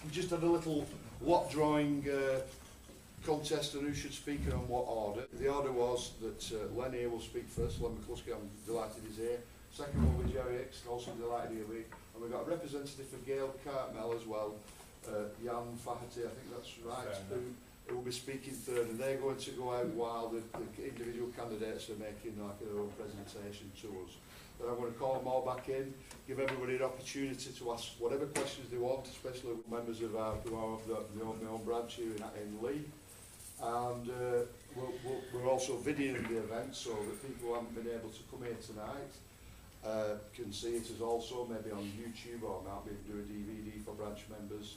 We just had a little lot drawing contest on who should speak and on what order. The order was that Len here will speak first. Len McCluskey, I'm delighted he's here. Second one with Jerry Hicks, also delighted he'll be. And we've got a representative for Gail Cartmel as well, Jan Faherty, I think that's right, who will be speaking third, and they're going to go out while the individual candidates are making like their own presentation to us. But I'm going to call them all back in, give everybody an opportunity to ask whatever questions they want, especially members of our my own branch here in Leigh. And we're also videoing the event so that people who haven't been able to come here tonight can see it as also maybe on YouTube, or might be do a DVD for branch members.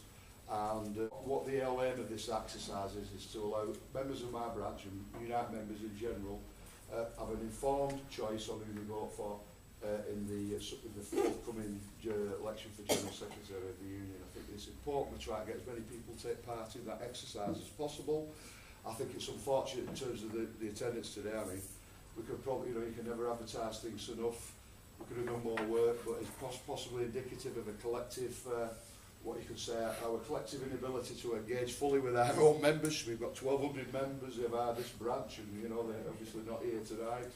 And what the aim of this exercise is to allow members of my branch and Unite members in general have an informed choice on who they vote for in the forthcoming election for General Secretary of the Union. I think it's important to try and get as many people to take part in that exercise as possible. I think it's unfortunate in terms of the attendance today. I mean, we could probably, you can never advertise things enough. We could have done more work, but it's possibly indicative of a collective, what you could say, our collective inability to engage fully with our own members. We've got 1,200 members of this branch, and they're obviously not here tonight.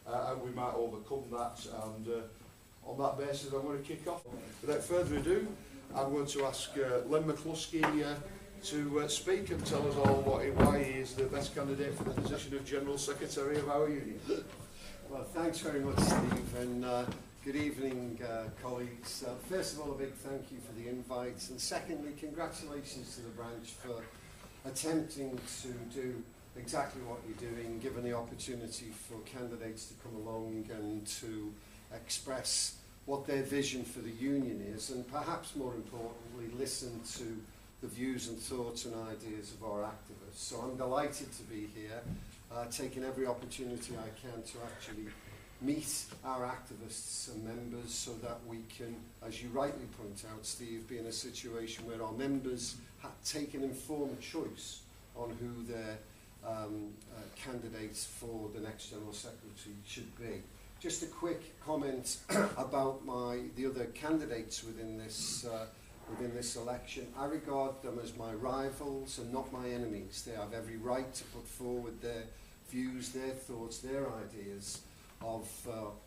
And we might overcome that, and on that basis I'm going to kick off. Without further ado, I'm going to ask Len McCluskey to speak and tell us all why he is the best candidate for the position of General Secretary of our union. Well, thanks very much, Steve, and good evening, colleagues. First of all, a big thank you for the invite, and secondly, congratulations to the branch for attempting to do exactly what you're doing, given the opportunity for candidates to come along and to express what their vision for the union is, and perhaps more importantly, listen to the views and thoughts and ideas of our activists. So I'm delighted to be here, taking every opportunity I can to actually meet our activists and members so that we can, as you rightly point out, Steve, be in a situation where our members take an informed choice on who their candidates for the next General Secretary should be. Just a quick comment about the other candidates within this election. I regard them as my rivals and not my enemies. They have every right to put forward their views, their thoughts, their ideas of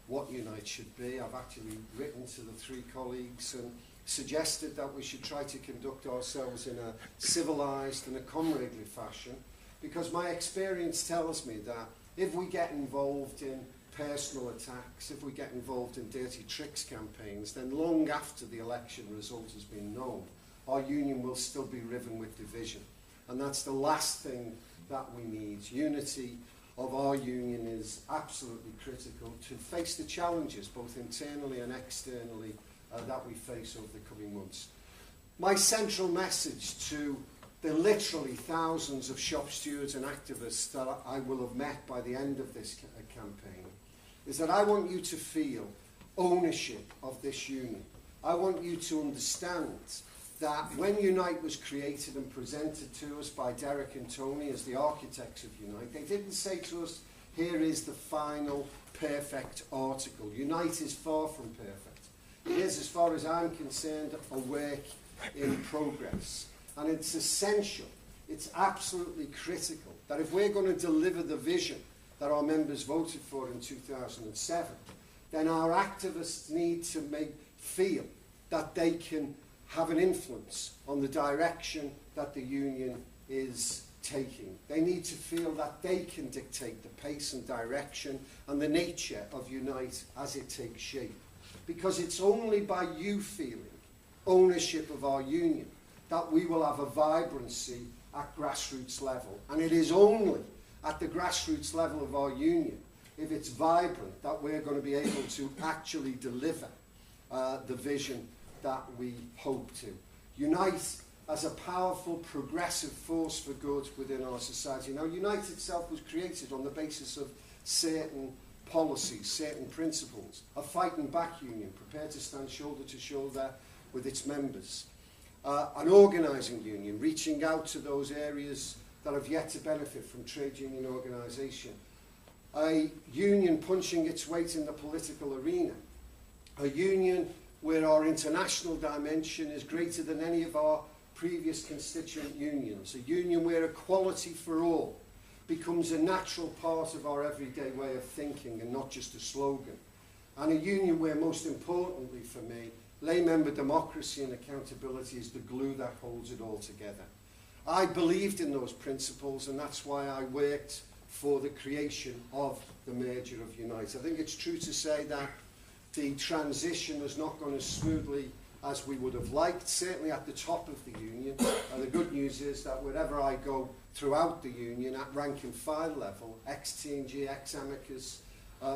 what Unite should be. I've actually written to the three colleagues and suggested that we should try to conduct ourselves in a civilised and a comradely fashion, because my experience tells me that if we get involved in personal attacks, if we get involved in dirty tricks campaigns, then long after the election result has been known, our union will still be riven with division. And that's the last thing that we need. Unity of our union is absolutely critical to face the challenges, both internally and externally, that we face over the coming months. My central message to the literally thousands of shop stewards and activists that I will have met by the end of this campaign is that I want you to feel ownership of this union. I want you to understand that when Unite was created and presented to us by Derek and Tony as the architects of Unite, they didn't say to us, here is the final perfect article. Unite is far from perfect. It is, as far as I'm concerned, a work in progress. And it's essential, it's absolutely critical, that if we're going to deliver the vision that our members voted for in 2007, then our activists need to feel that they can have an influence on the direction that the union is taking. They need to feel that they can dictate the pace and direction and the nature of Unite as it takes shape. Because it's only by you feeling ownership of our union that we will have a vibrancy at grassroots level. And it is only at the grassroots level of our union, if it's vibrant, that we're going to be able to actually deliver the vision that we hope to. Unite as a powerful, progressive force for good within our society. Now, Unite itself was created on the basis of certain policies, certain principles. A fighting back union, prepared to stand shoulder to shoulder with its members. An organising union, reaching out to those areas that have yet to benefit from trade union organisation. A union punching its weight in the political arena. A union where our international dimension is greater than any of our previous constituent unions, a union where equality for all becomes a natural part of our everyday way of thinking and not just a slogan, and a union where, most importantly for me, lay member democracy and accountability is the glue that holds it all together. I believed in those principles, and that's why I worked for the creation of the merger of UNITE. I think it's true to say that the transition has not gone as smoothly as we would have liked, certainly at the top of the union. The good news is that wherever I go throughout the union, at rank and file level, ex-TNG, ex-Amicus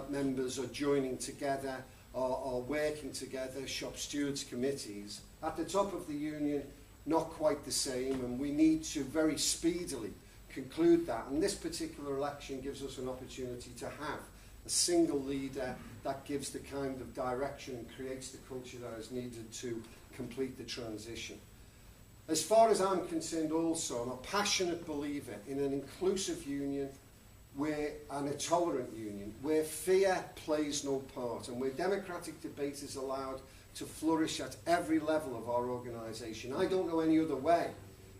members are joining together, are working together, shop stewards committees. At the top of the union, not quite the same, and we need to very speedily conclude that. And this particular election gives us an opportunity to have a single leader that gives the kind of direction and creates the culture that is needed to complete the transition. As far as I'm concerned also, I'm a passionate believer in an inclusive union and a tolerant union where fear plays no part and where democratic debate is allowed to flourish at every level of our organisation. I don't know any other way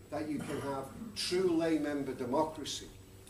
that you can have true lay member democracy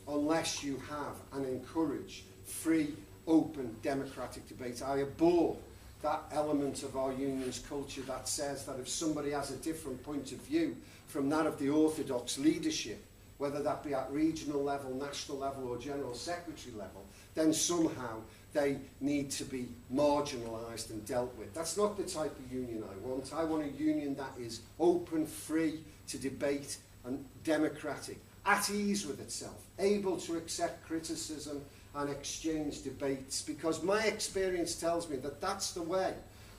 unless you have and encourage free, open, democratic debate. I abhor that element of our union's culture that says that if somebody has a different point of view from that of the orthodox leadership, whether that be at regional level, national level or general secretary level, then somehow they need to be marginalised and dealt with. That's not the type of union I want. I want a union that is open, free to debate and democratic, at ease with itself, able to accept criticism and exchange debates, because my experience tells me that that's the way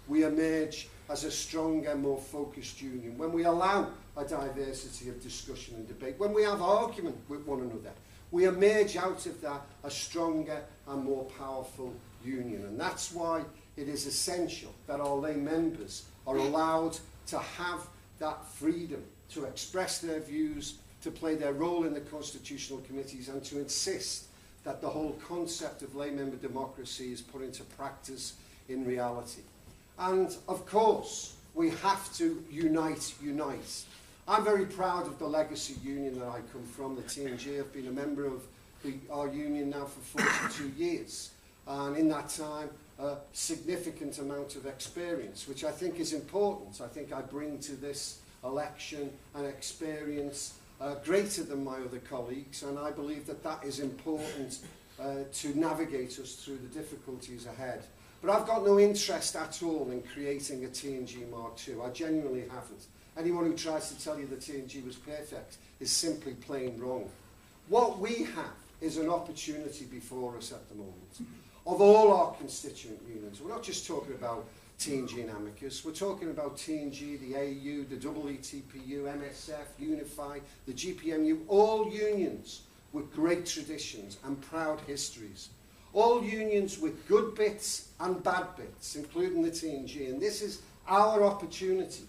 we emerge as a stronger, more focused union, when we allow a diversity of discussion and debate, when we have argument with one another, we emerge out of that a stronger and more powerful union. And that's why it is essential that our lay members are allowed to have that freedom to express their views, to play their role in the constitutional committees, and to insist that the whole concept of lay member democracy is put into practice in reality. And of course, we have to unite. I'm very proud of the legacy union that I come from, the TNG. I've been a member of our union now for 42 years. And in that time, a significant amount of experience, which I think is important. I think I bring to this election an experience greater than my other colleagues, and I believe that that is important to navigate us through the difficulties ahead. But I've got no interest at all in creating a TNG Mark II. I genuinely haven't. Anyone who tries to tell you the TNG was perfect is simply plain wrong. What we have is an opportunity before us at the moment of all our constituent unions. We're not just talking about TNG and Amicus, we're talking about TNG, the AU, the EETPU, MSF, Unify, the GPMU, all unions with great traditions and proud histories. All unions with good bits and bad bits, including the TNG. And this is our opportunity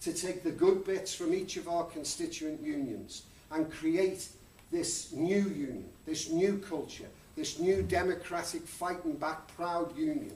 to take the good bits from each of our constituent unions and create this new union, this new culture, this new democratic, fighting back, proud union.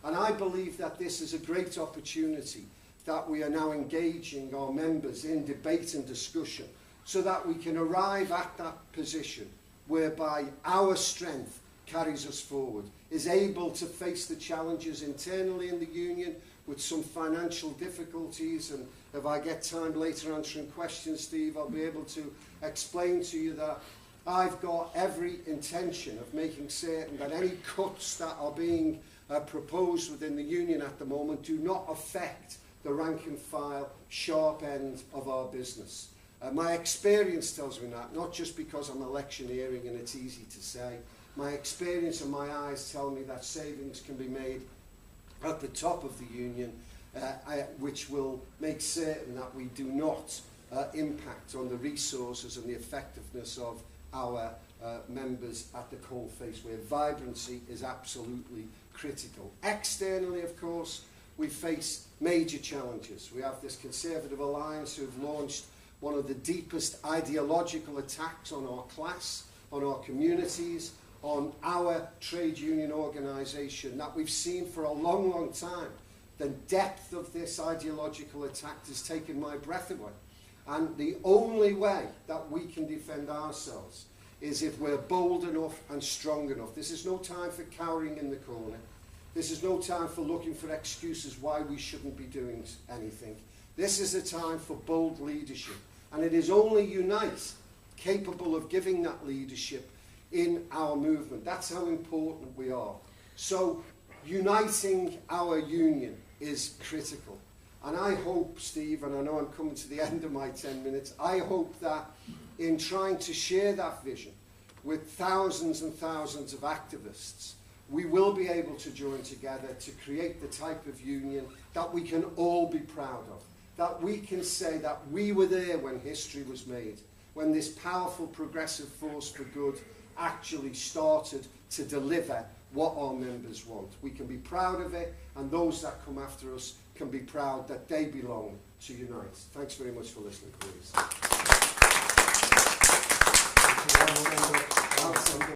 And I believe that this is a great opportunity that we are now engaging our members in debate and discussion so that we can arrive at that position whereby our strength carries us forward, is able to face the challenges internally in the union with some financial difficulties. And if I get time later answering questions, Steve, I'll be able to explain to you that I've got every intention of making certain that any cuts that are being proposed within the union at the moment do not affect the rank and file sharp end of our business. My experience tells me that, not just because I'm electioneering and it's easy to say. My experience and my eyes tell me that savings can be made at the top of the union, which will make certain that we do not impact on the resources and the effectiveness of our members at the coalface, where vibrancy is absolutely critical. Externally, of course, we face major challenges. We have this Conservative Alliance who have launched one of the deepest ideological attacks on our class, on our communities, on our trade union organisation that we've seen for a long, long time. The depth of this ideological attack has taken my breath away. And the only way that we can defend ourselves is if we're bold enough and strong enough. This is no time for cowering in the corner. This is no time for looking for excuses why we shouldn't be doing anything. This is a time for bold leadership. And it is only UNITE capable of giving that leadership in our movement. That's how important we are. So uniting our union is critical. And I hope, Steve, and I know I'm coming to the end of my 10 minutes, I hope that in trying to share that vision with thousands and thousands of activists, we will be able to join together to create the type of union that we can all be proud of, that we can say that we were there when history was made, when this powerful progressive force for good actually started to deliver what our members want. We can be proud of it, and those that come after us can be proud that they belong to UNITE. Thanks very much for listening, please.